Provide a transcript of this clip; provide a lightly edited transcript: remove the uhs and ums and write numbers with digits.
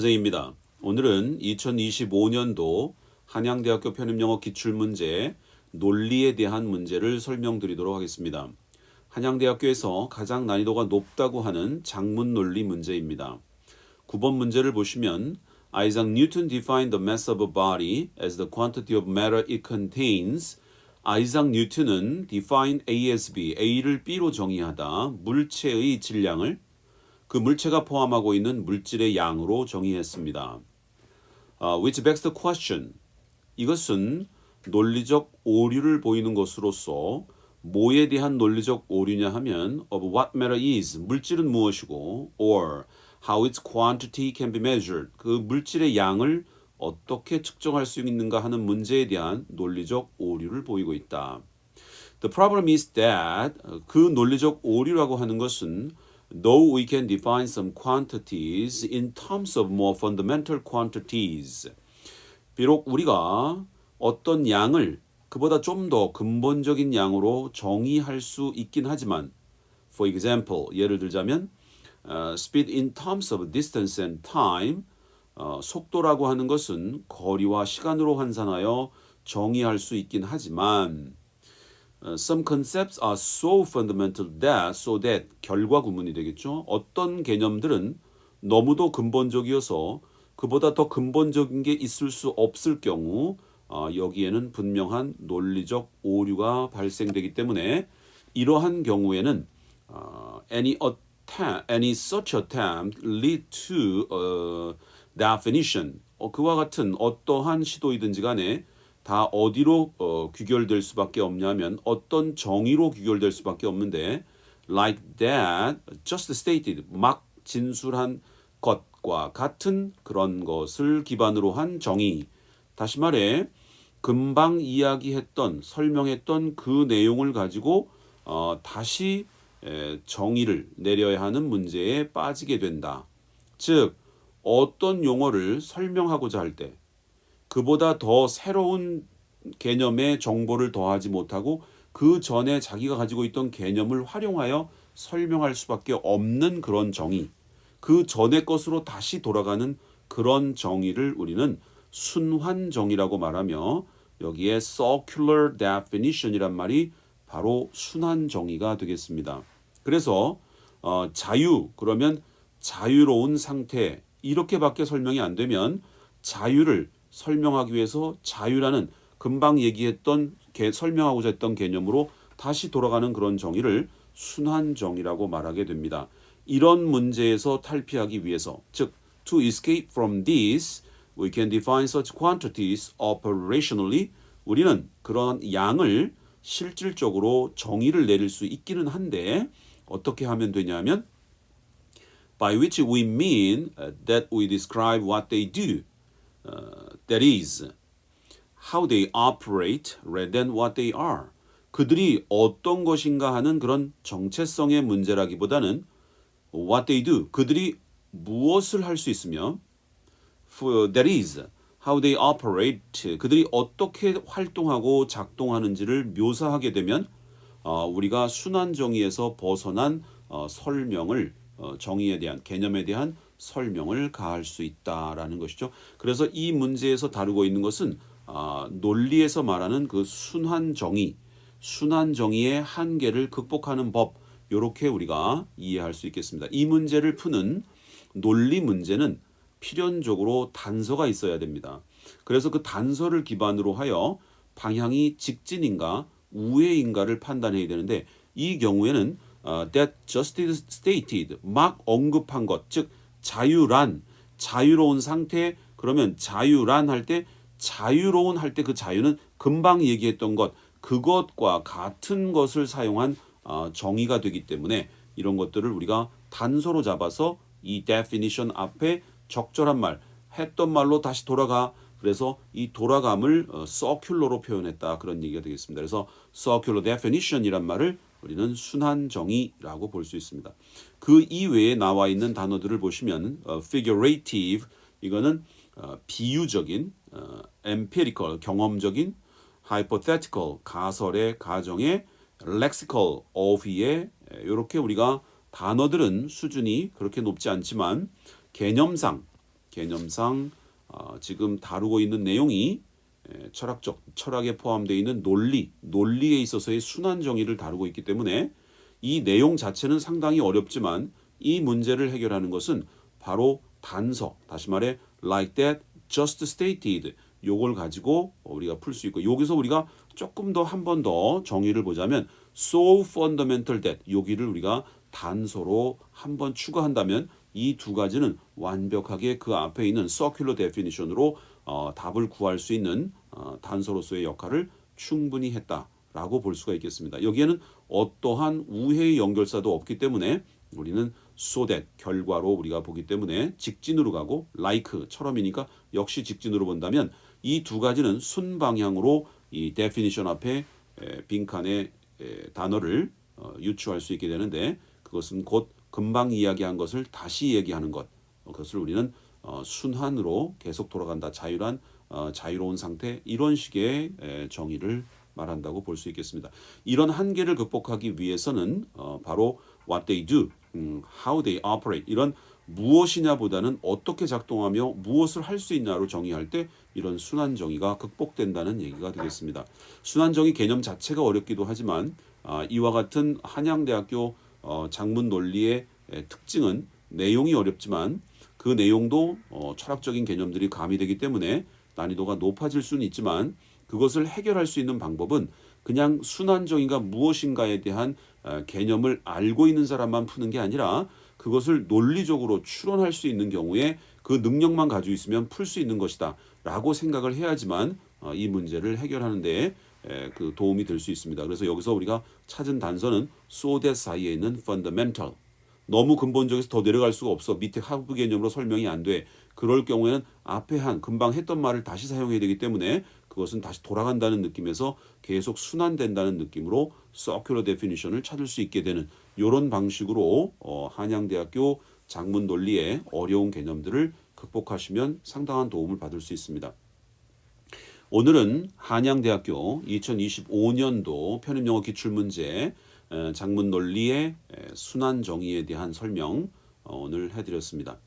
선생입니다. 오늘은 2025년도 한양대학교 편입영어 기출문제 논리에 대한 문제를 설명드리도록 하겠습니다. 한양대학교에서 가장 난이도가 높다고 하는 작문 논리 문제입니다. 9번 문제를 보시면 Isaac Newton defined the mass of a body as the quantity of matter it contains. 아이작 뉴턴은 define A as B, A를 B로 정의하다 물체의 질량을 그 물체가 포함하고 있는 물질의 양으로 정의했습니다. Which begs the question. 이것은 논리적 오류를 보이는 것으로서 뭐에 대한 논리적 오류냐 하면 of what matter is, 물질은 무엇이고 or how its quantity can be measured, 그 물질의 양을 어떻게 측정할 수 있는가 하는 문제에 대한 논리적 오류를 보이고 있다. The problem is that 그 논리적 오류라고 하는 것은 though we can define some quantities in terms of more fundamental quantities. 비록 우리가 어떤 양을 그보다 좀 더 근본적인 양으로 정의할 수 있긴 하지만 for example, 예를 들자면 speed in terms of distance and time, 속도라고 하는 것은 거리와 시간으로 환산하여 정의할 수 있긴 하지만 some concepts are so fundamental that, so that 결과 구문이 되겠죠. 어떤 개념들은 너무도 근본적이어서 그보다 더 근본적인 게 있을 수 없을 경우 여기에는 분명한 논리적 오류가 발생되기 때문에 이러한 경우에는 any such attempt lead to definition. 그와 같은 어떠한 시도이든지 간에 다 어디로 귀결될 수밖에 없냐면 어떤 정의로 귀결될 수밖에 없는데 like that, just stated, 막 진술한 것과 같은 그런 것을 기반으로 한 정의. 다시 말해 금방 이야기했던 설명했던 그 내용을 가지고 다시 정의를 내려야 하는 문제에 빠지게 된다. 즉 어떤 용어를 설명하고자 할 때 그보다 더 새로운 개념의 정보를 더하지 못하고 그 전에 자기가 가지고 있던 개념을 활용하여 설명할 수밖에 없는 그런 정의, 그 전의 것으로 다시 돌아가는 그런 정의를 우리는 순환 정의라고 말하며 여기에 circular definition이란 말이 바로 순환 정의가 되겠습니다. 그래서 자유 그러면 자유로운 상태 이렇게밖에 설명이 안 되면 자유를 설명하기 위해서 자유라는 금방 얘기했던 설명하고자 했던 개념으로 다시 돌아가는 그런 정의를 순환 정의라고 말하게 됩니다. 이런 문제에서 탈피하기 위해서 즉 to escape from this we can define such quantities operationally. 우리는 그런 양을 실질적으로 정의를 내릴 수 있기는 한데 어떻게 하면 되냐면 by which we mean that we describe what they do. That is, how they operate rather than what they are. 그들이 어떤 것인가 하는 그런 정체성의 문제라기보다는 what they do, 그들이 무엇을 할 수 있으며 that is, how they operate, 그들이 어떻게 활동하고 작동하는지를 묘사하게 되면 우리가 순환 정의에서 벗어난 설명을 정의에 대한 개념에 대한 설명을 가할 수 있다라는 것이죠. 그래서 이 문제에서 다루고 있는 것은 논리에서 말하는 그 순환 정의의 한계를 극복하는 법, 이렇게 우리가 이해할 수 있겠습니다. 이 문제를 푸는 논리 문제는 필연적으로 단서가 있어야 됩니다. 그래서 그 단서를 기반으로 하여 방향이 직진인가 우회인가를 판단해야 되는데 이 경우에는 that just stated, 막 언급한 것, 즉 자유로운 상태. 그러면 자유란 할 때 자유로운 할 때 그 자유는 금방 얘기했던 것 그것과 같은 것을 사용한 정의가 되기 때문에 이런 것들을 우리가 단서로 잡아서 이 definition 앞에 적절한 말 했던 말로 다시 돌아가. 그래서 이 돌아감을 circular로 표현했다 그런 얘기가 되겠습니다. 그래서 circular definition이란 말을 우리는 순환 정의라고 볼 수 있습니다. 그 이외에 나와 있는 단어들을 보시면 figurative, 이거는 비유적인, empirical, 경험적인, hypothetical, 가설의, 가정의, lexical, 어휘의, 이렇게 우리가 단어들은 수준이 그렇게 높지 않지만 개념상 개념상 지금 다루고 있는 내용이 철학에 포함되어 있는 논리에 있어서의 순환 정의를 다루고 있기 때문에 이 내용 자체는 상당히 어렵지만 이 문제를 해결하는 것은 바로 단서, 다시 말해 like that, just stated 요걸 가지고 우리가 풀 수 있고 여기서 우리가 조금 더 한 번 더 정의를 보자면 so fundamental that 여기를 우리가 단서로 한 번 추가한다면 이 두 가지는 완벽하게 그 앞에 있는 circular definition으로 답을 구할 수 있는 단서로서의 역할을 충분히 했다라고 볼 수가 있겠습니다. 여기에는 어떠한 우회의 연결사도 없기 때문에 우리는 so that 결과로 우리가 보기 때문에 직진으로 가고 like처럼이니까 역시 직진으로 본다면 이 두 가지는 순방향으로 이 definition 앞에 빈칸에 단어를 유추할 수 있게 되는데 그것은 곧 금방 이야기한 것을 다시 얘기하는 것 그것을 우리는 순환으로 계속 돌아간다 자유로운 상태 이런 식의 정의를 말한다고 볼 수 있겠습니다. 이런 한계를 극복하기 위해서는 바로 what they do, how they operate 이런 무엇이냐보다는 어떻게 작동하며 무엇을 할 수 있냐로 정의할 때 이런 순환 정의가 극복된다는 얘기가 되겠습니다. 순환 정의 개념 자체가 어렵기도 하지만 이와 같은 한양대학교 작문 논리의 특징은 내용이 어렵지만 그 내용도 철학적인 개념들이 가미되기 때문에 난이도가 높아질 수는 있지만 그것을 해결할 수 있는 방법은 그냥 순환 정의가 무엇인가에 대한 개념을 알고 있는 사람만 푸는 게 아니라 그것을 논리적으로 추론할 수 있는 경우에 그 능력만 가지고 있으면 풀 수 있는 것이다 라고 생각을 해야지만 이 문제를 해결하는 데 그 도움이 될 수 있습니다. 그래서 여기서 우리가 찾은 단서는 so that 사이에 있는 fundamental 너무 근본적에서 더 내려갈 수가 없어. 밑에 하부 개념으로 설명이 안 돼. 그럴 경우에는 앞에 금방 했던 말을 다시 사용해야 되기 때문에 그것은 다시 돌아간다는 느낌에서 계속 순환된다는 느낌으로 circular definition을 찾을 수 있게 되는 이런 방식으로 한양대학교 작문 논리의 어려운 개념들을 극복하시면 상당한 도움을 받을 수 있습니다. 오늘은 한양대학교 2025년도 편입영어 기출문제 작문 논리의 순환 정의에 대한 설명 오늘 해드렸습니다.